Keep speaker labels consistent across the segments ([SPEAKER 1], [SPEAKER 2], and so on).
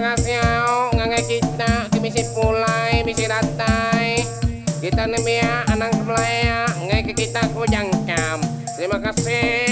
[SPEAKER 1] kasih ngangai kita misi pulai misi datai kita nebia anang pelaya ngai ke kita ku jangkam. Terima kasih.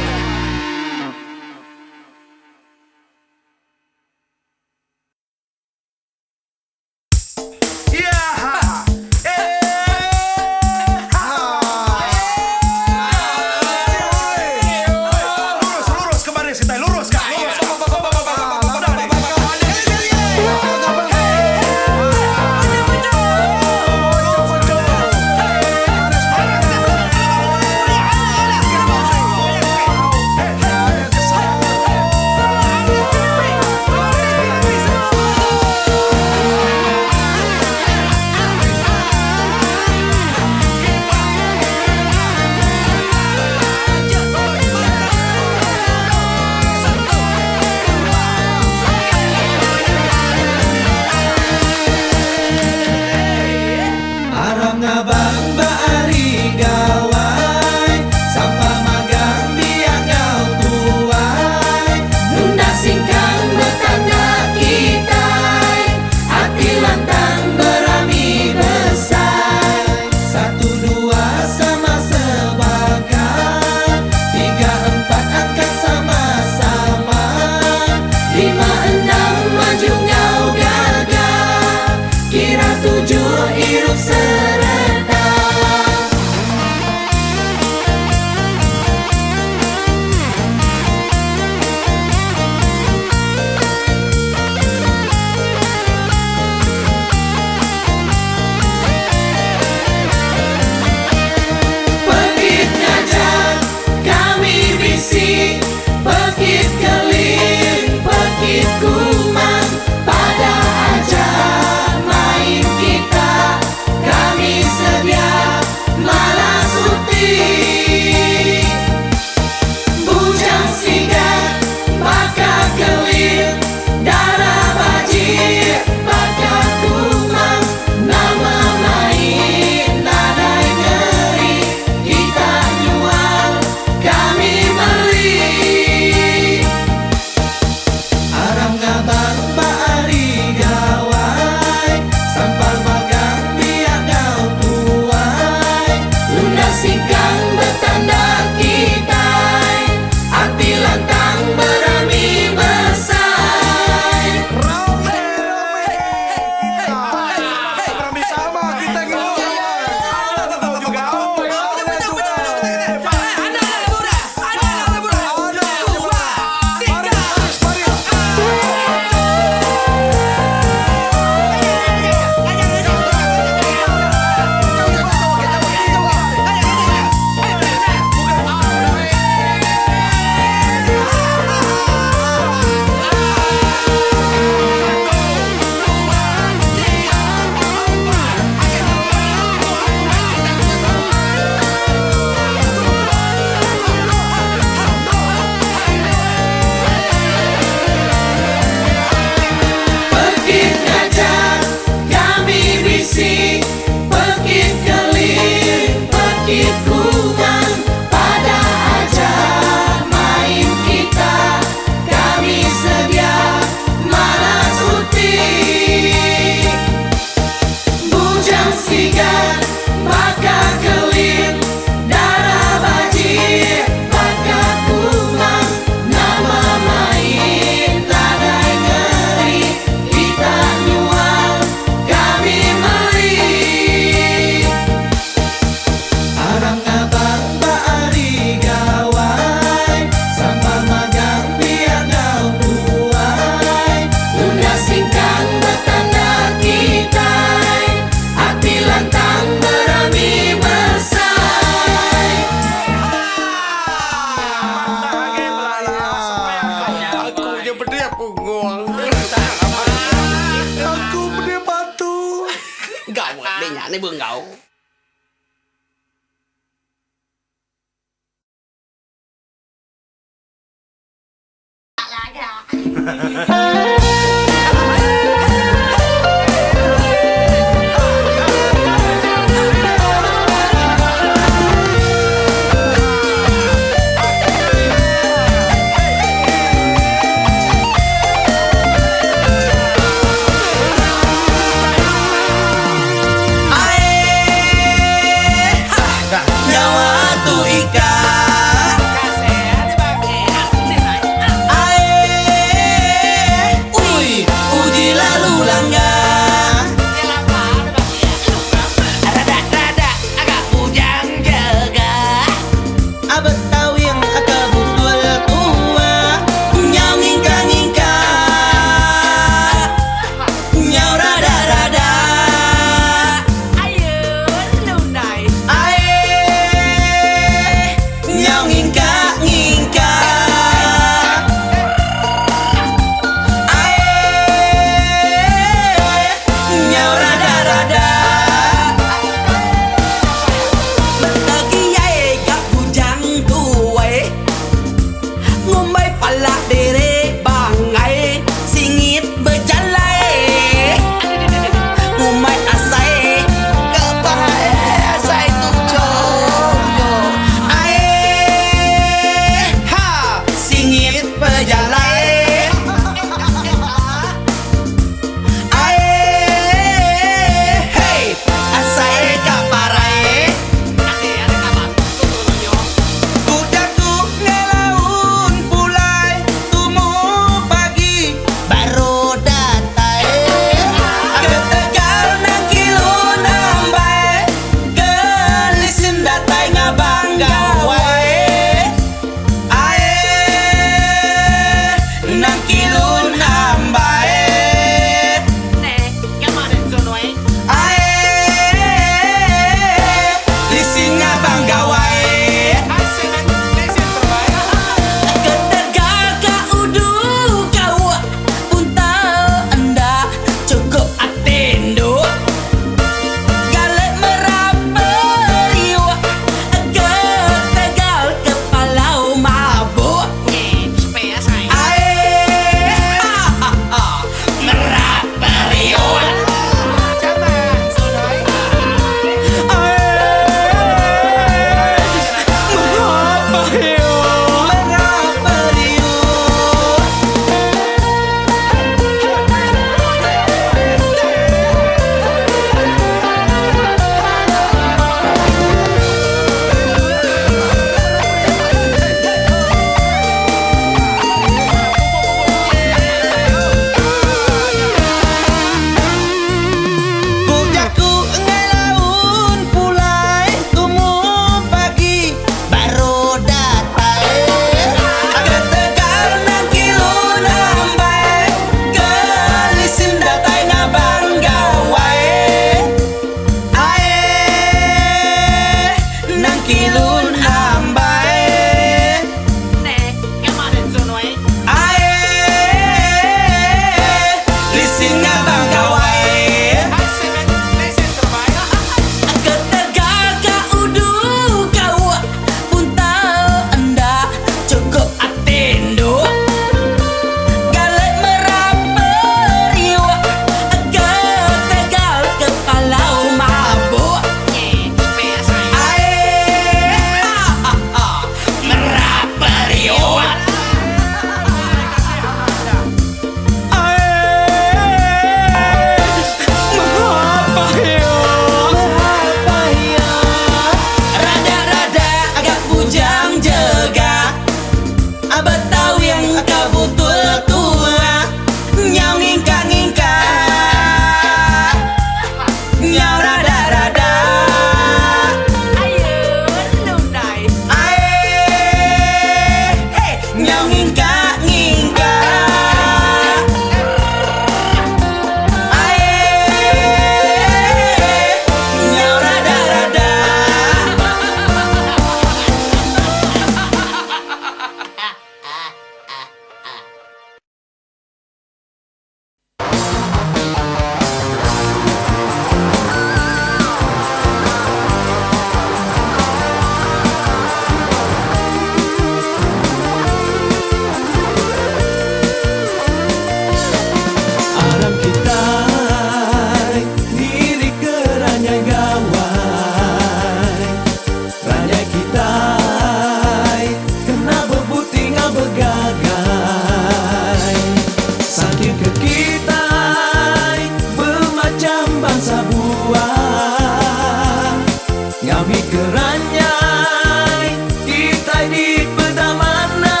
[SPEAKER 2] Keranyai kita di pedamana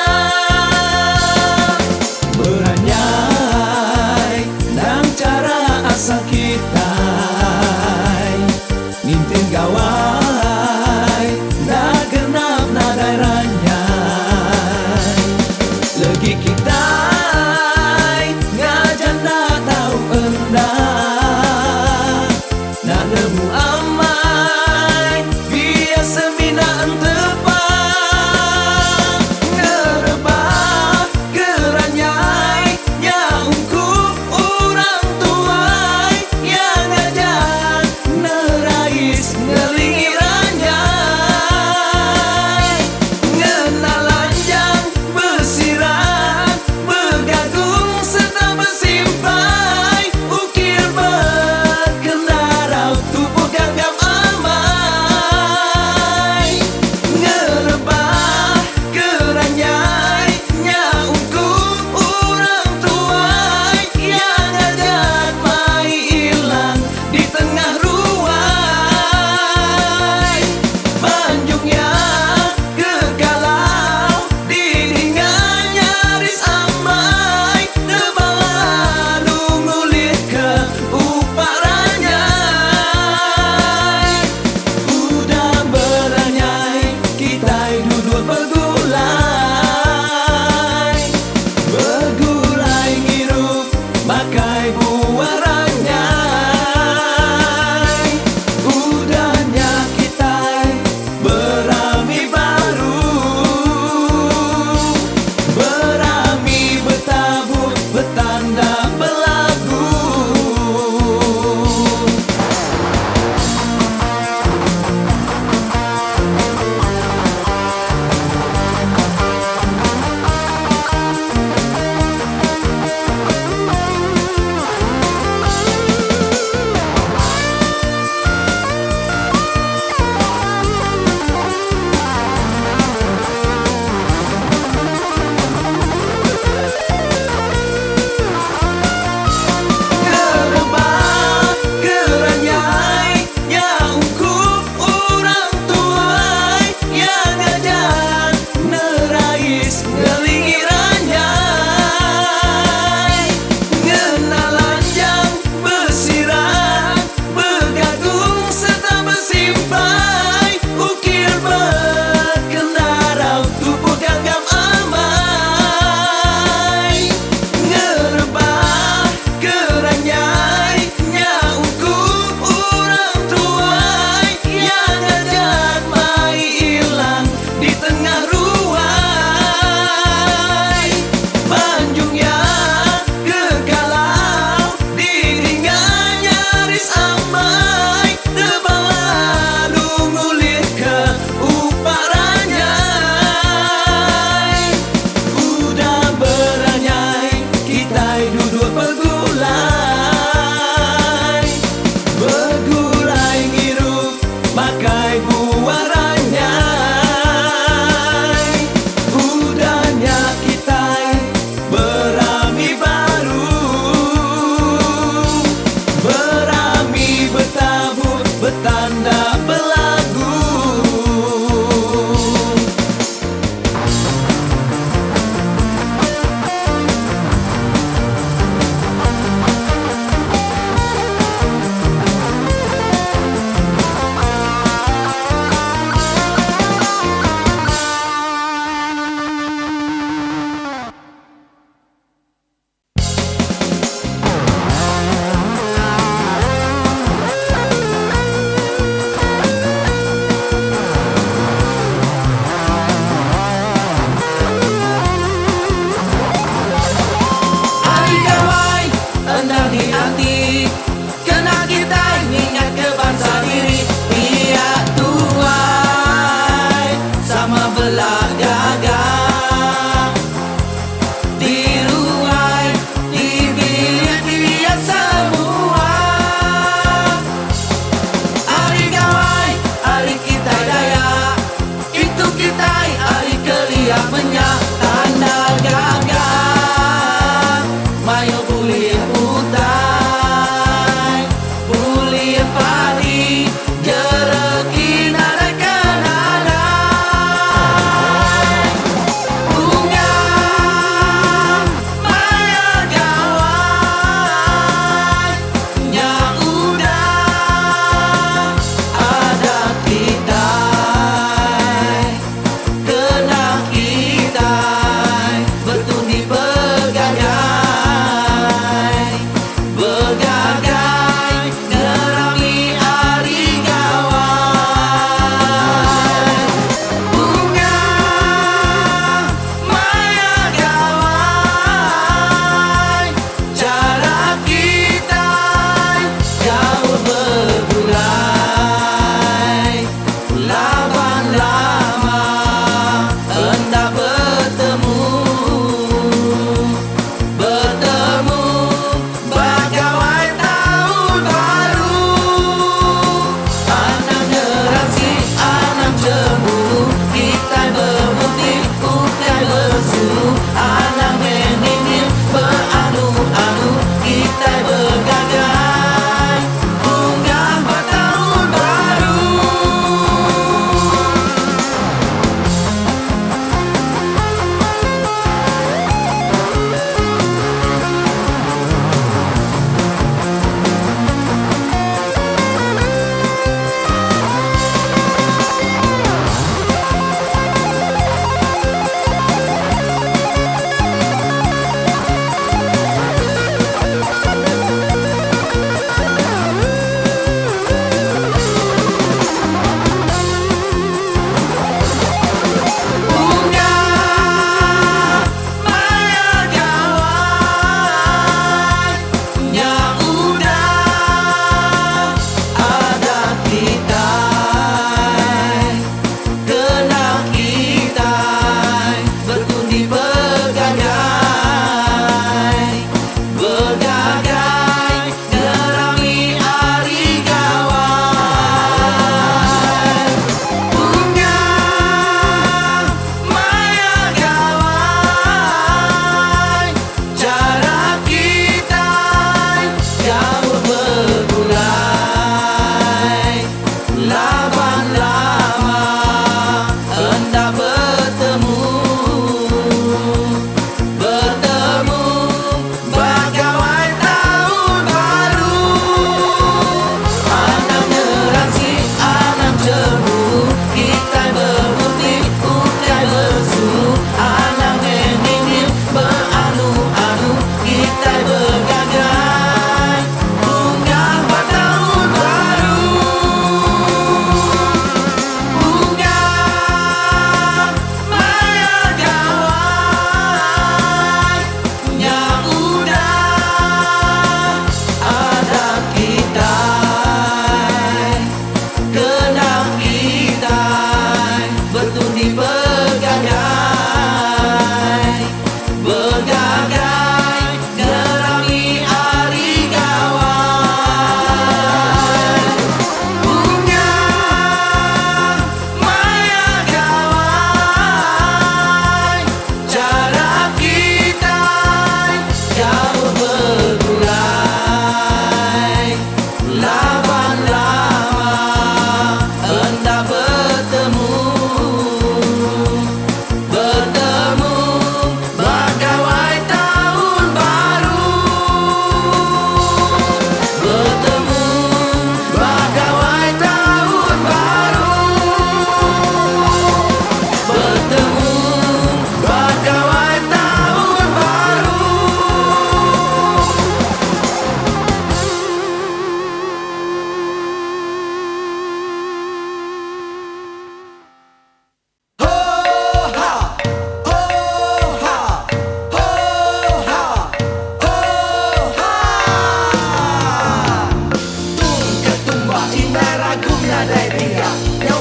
[SPEAKER 2] beranyai dan cara asal kita ngintin gawai dah genap nadai ranyai legi kita ngajan dah tahu endah nak nemu amai biar seminaan tepat ngerebah keranyai yang ungkup orang tuai yang ngajar nerais ngelingi ranyai ngenalanjang bersiran bergagung serta bersimpai ukir berkendarau tubuh gagap amai ngerebah keranyai nya ungkup orang tuai yang ngajar mai ilang di tengah ruai banjungnya kekalau dindingan nyaris amai nebalalu ngulir ke upak ranyai udah beranyai kita duduk bergulai bergulai ngirup pakai buah ranyai udahnya kita berami baru berami bertabur bertanda belagu ngerebah keranyai yang ungkup orang tuai yang ngajar nerais ngelingi ranyai ngenalanjang bersiran bergagung serta bersimpai ukir berkendarau tubuh gagap amai ngerebah keranyai nya ungkup orang tuai yang ngajar mai ilang di tengah ruai banjungnya kekalau dindingan nyaris amai nebalalu ngulir ke upak ranyai udah beranyai kita duduk bergulai bergulai ngirup pakai buah ranyai udahnya kita berami baru berami bertabur bertanda belagu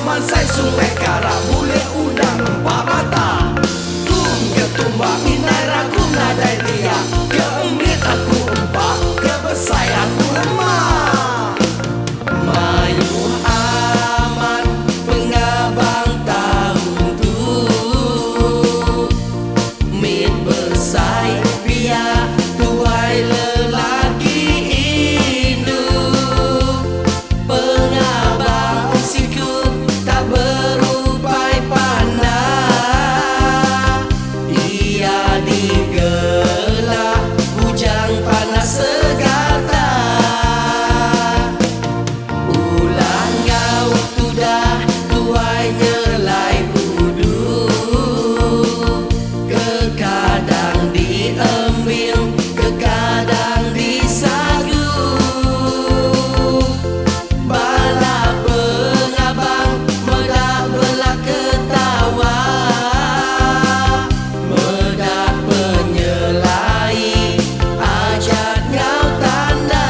[SPEAKER 2] nyoman sai sungai kara bule udang empat mata. Tung ketumba inai ragu nadai dia, keemit aku empat, kebesai aku lemah. Mayu aman pengabang tahun tu, mit bersai biar tuai lelaki induk. Pengabang siku tak berupai panah, ia digelar bujang panas segata. Ulang ngau sudah tuai nyelai budu, kekadang diambil, kekadang disagu. Bala pengabang medak belah ketawa, medak penyelai ajat ngau tanda.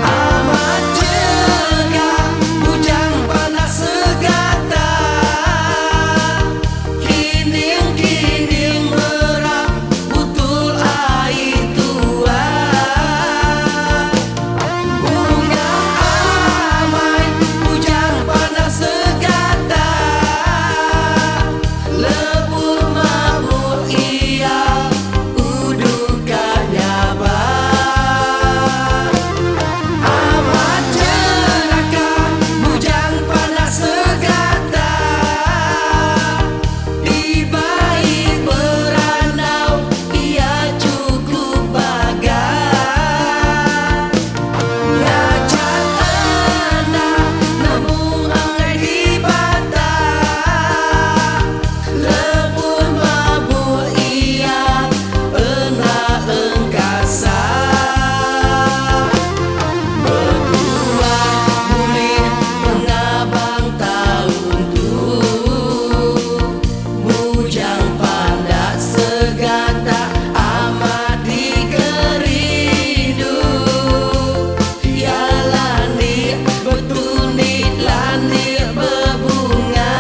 [SPEAKER 2] Amat cegah bujang panas segata, kining-kining merah butul air tua. Bunga amai bujang panas segata, lebur mabur ia udukannya bah. Amat celaka bujang panas segata, di bait berandau ia cukup bagai. Ngajak anak namun angai di bata, lebur mabur ia enak engkasa. Berdua boleh mengabang tahun tu, bujang pandat segata amat dikerindu. Ya lanir bertundit, lanir berbunga,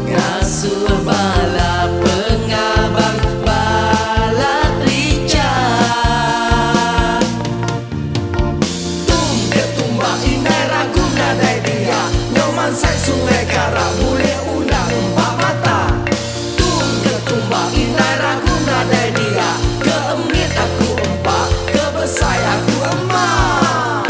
[SPEAKER 2] ngasuh bala pengabang bala Richard. Tung ketumba inai ragu nadai dia, nyoman sai sungai kara bule udang empat mata. Tung ketumba inai ragu nadai dia, keemit aku empat, kebesai aku empat.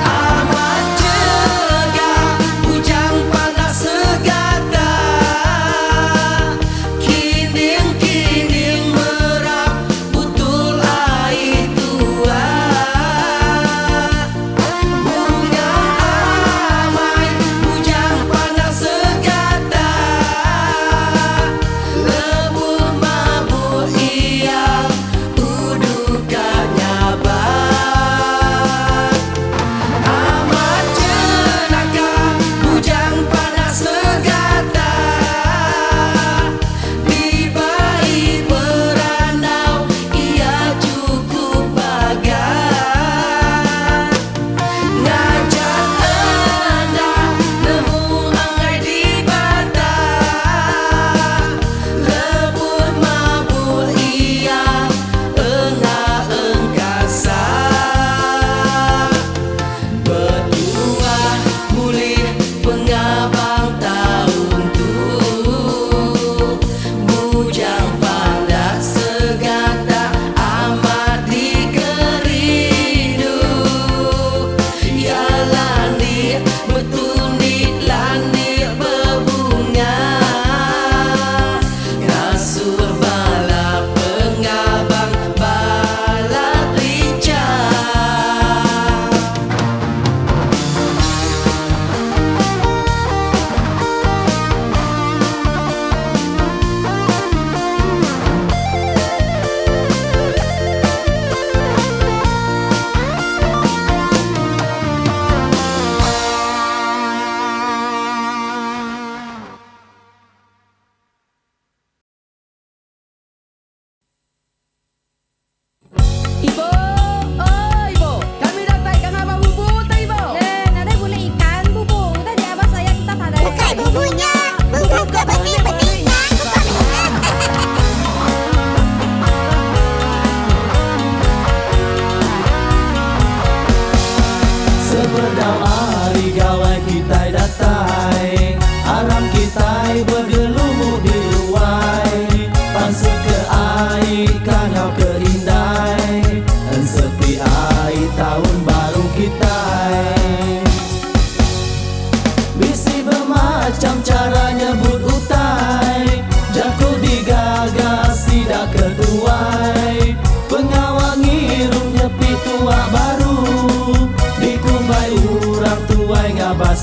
[SPEAKER 2] Amat cegah bujang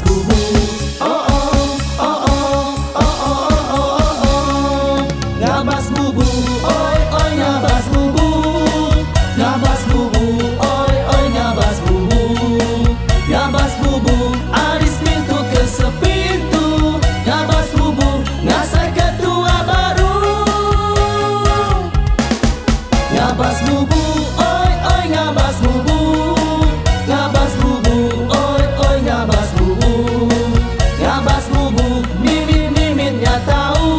[SPEAKER 2] ngabas bubu. Oh oh, oh oh, oh oh, oh oh, oh. Ngabas bubu, oi oi ngabas bubu. Ngabas bubu, oi oi ngabas bubu. Ngabas bubu, aris pintu ke sepintu. Ngabas bubu, ngasai ketua baru. Ngabas bubu, oi oi ngabas bubu. Ngabas bubu, oi oi ngabas bubu. Ngabas bubu, mimin-miminnya tahu.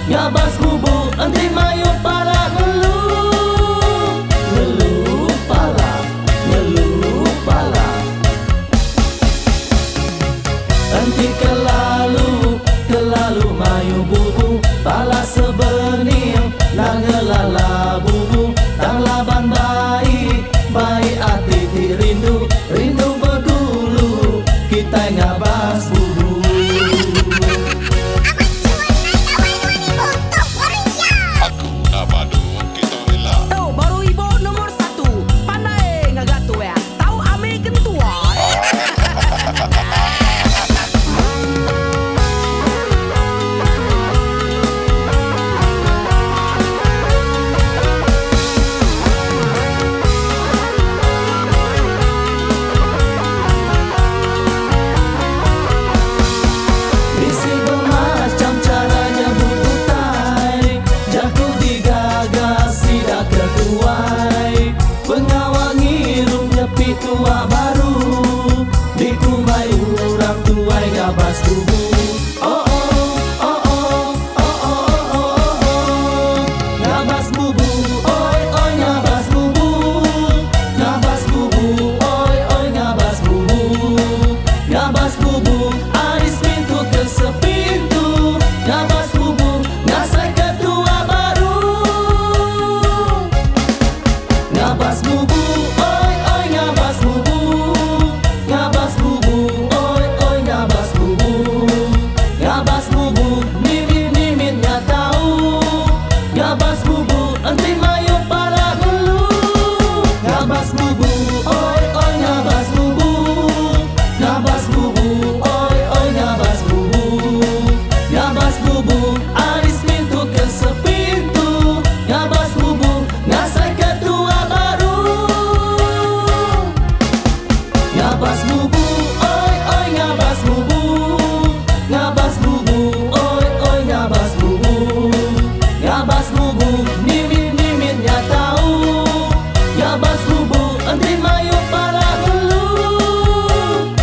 [SPEAKER 2] Ngabas bubu, enti mayu pala ngeluh. Ngeluh pala, ngeluh pala. Enti kelalu mayu bubu. Pala sebening, lang ngelala bubu. Tang laban baik, baik hati ti rindu. Rindu bergulu, kita ngabas bubu.
[SPEAKER 3] Aku Nabado kita rela.
[SPEAKER 4] Tahu baru ibu nomor 1. Pandai ngagatu ya. Tahu ame kentua.
[SPEAKER 2] Misi bermacam caranya bututai. Jaku digagas tidak ketuai. Pengawal ngirum nyepi tua baru. Dikumbai orang tuai ngabas bubu. Oh oh, oh oh, oh oh, oh oh, oh. Ngabas bubu, oi oi ngabas bubu. Ngabas bubu, oi oi ngabas bubu. Ngabas bubu, aris pintu ke sepintu. Ngabas bubu, ngasai ketua baru. Ngabas bubu, oi oi ngabas bubu. Ngabas bubu, oi oi ngabas bubu. Ngabas bubu, mimin-miminnya tahu. Ngabas bubu, enti mayu pala ngeluh. Ngabas bubu, oi oi ngabas bubu. Ngabas bubu, oi oi ngabas bubu. Ngabas bubu, aris pintu ke sepintu. Ngabas bubu, ngasai ketua baru. Ngabas bubu, oi oi ngabas bubu. Ngabas bubu, oi oi ngabas bubu. Ngabas bubu, mimin-miminnya tahu. Ngabas bubu, enti mayu pala ngeluh.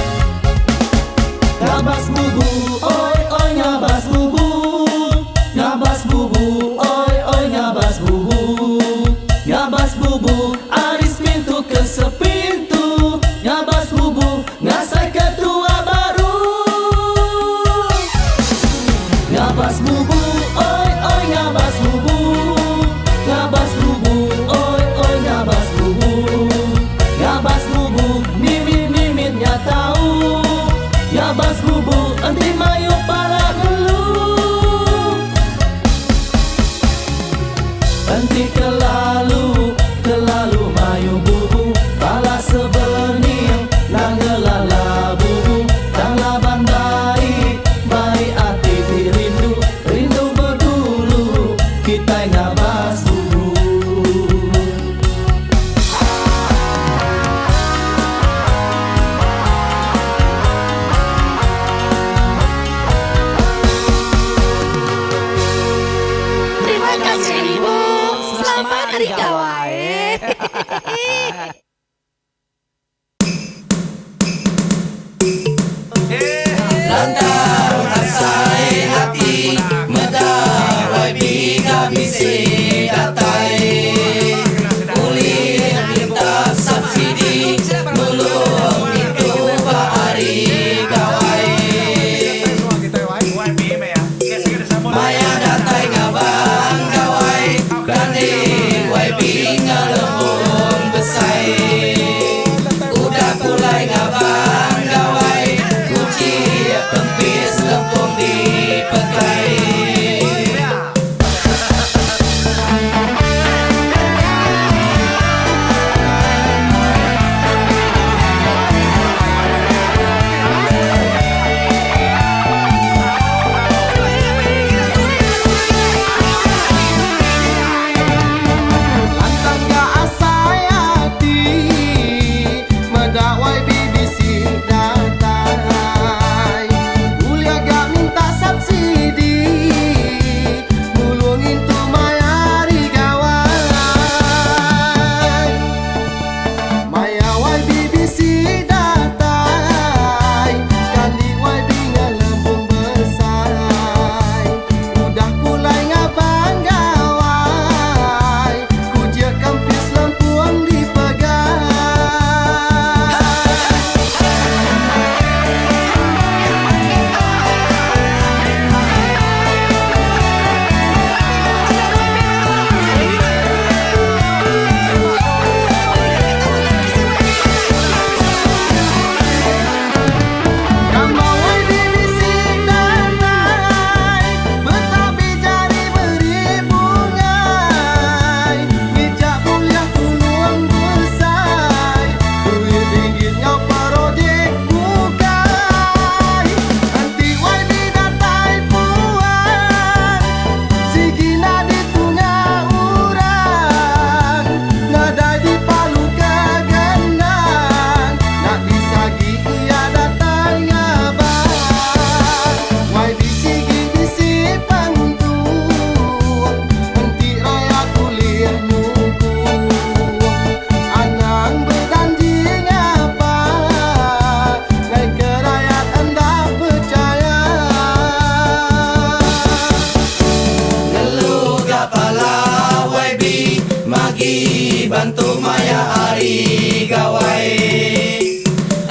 [SPEAKER 2] bantu maya hari gawai.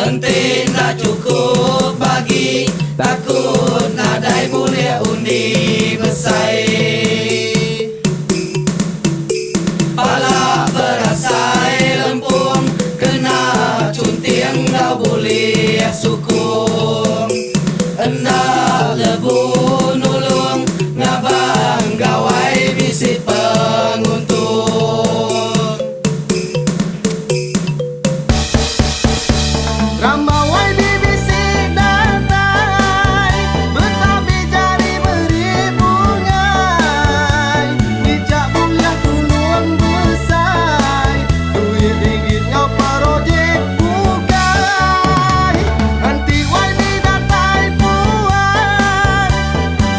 [SPEAKER 2] Ente ndak cukup bagi, takut nadai boleh undi besai. Pala berasai lempung, kena cuntiang dah boleh sukung. Hendak lebu nulung, ngabang gawai bisi penguntung.
[SPEAKER 5] Rambawai bibisi datai, betapi jari beri bungai. Bijak buliah tulung besai, duit ringgit ngau parojek bukai. Nanti wai bidatai puan,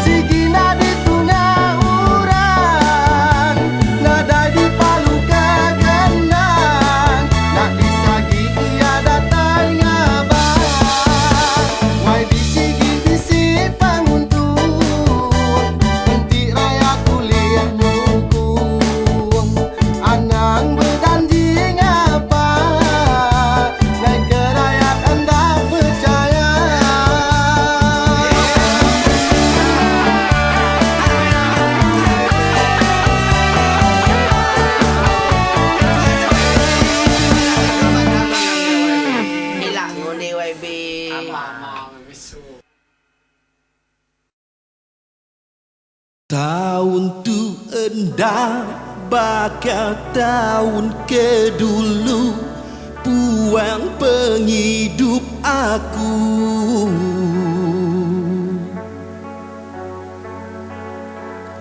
[SPEAKER 5] sigi nadi tungah urang. Nadai di palu kagenang, nak disagi ia datai ngabang. Wai bisigi bisi panguntung, henti raya kuliah nukung. Anang berjanji ngapa, naik ke rakyat anda percaya.
[SPEAKER 4] Elak ngundi YB.
[SPEAKER 5] Tahun tu endah bakal tahun kedulu, puang penghidup aku.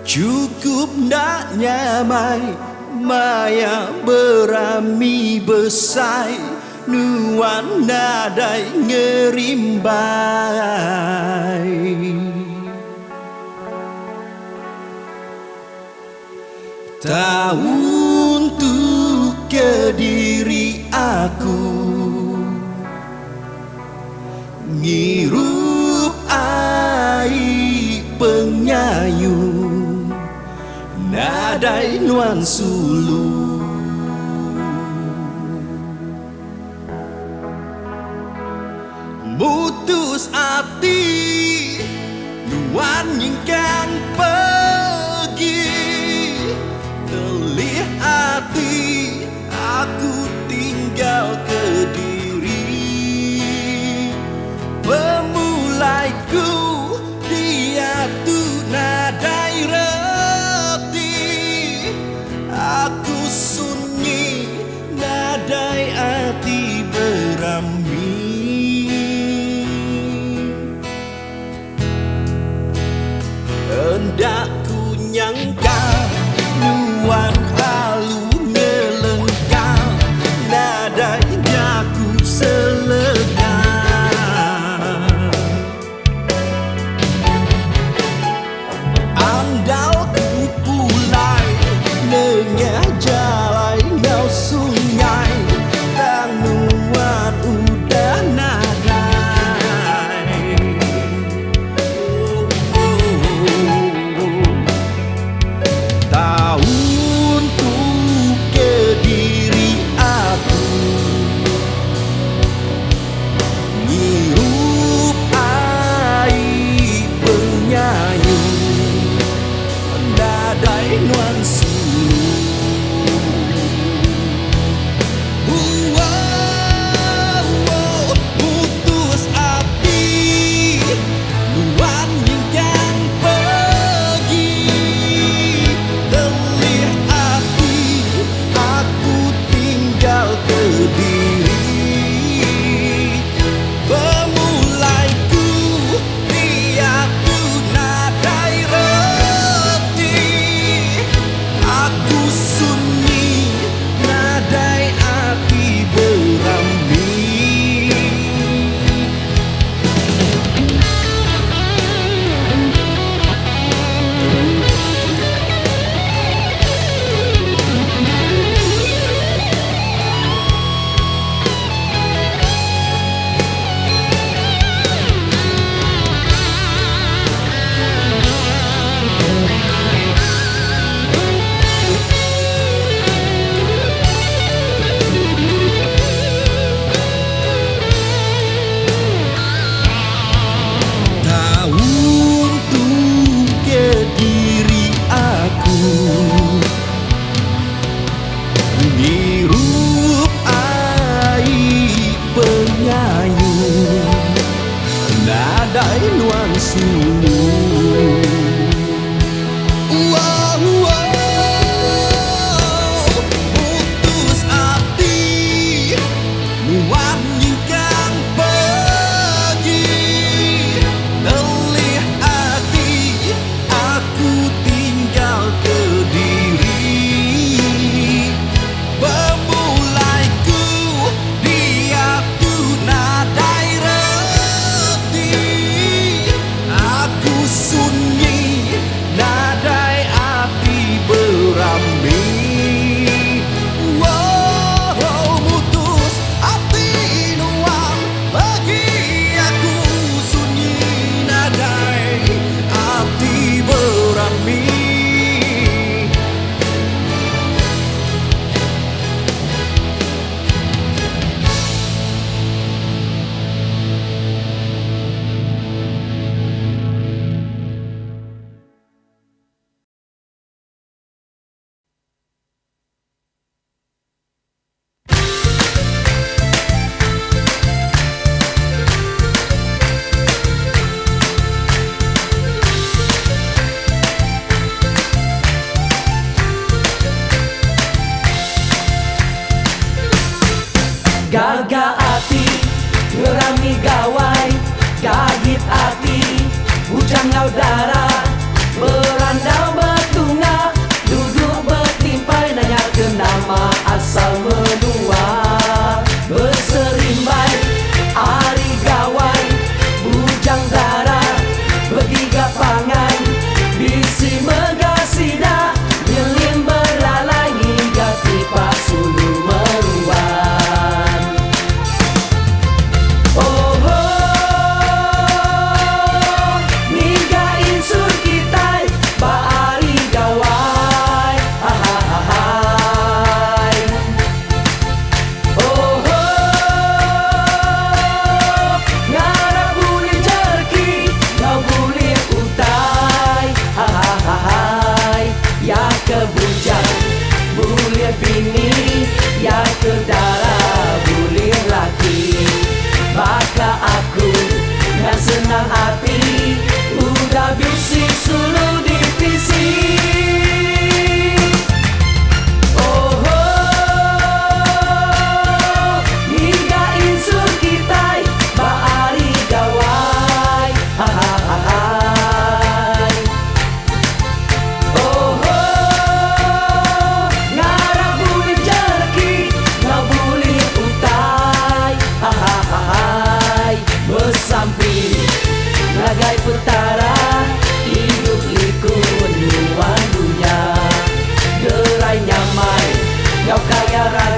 [SPEAKER 5] Cukup nak nyamai, maya berami besai, nuan nadai ngerimbai. Tahun tu ke diri aku, ngirup ai penyayung, nadai nuan sulu. Mutus hati, nuan nyingkan pergi. Telih hati, aku tinggal Kediri. Pemulaiku, dia tu nadai reti. Aku sunyi, nadai hati berambi. Hendak
[SPEAKER 2] sampi Lagai petara hidup likun luar dunia Gerai nyamai kau kaya raya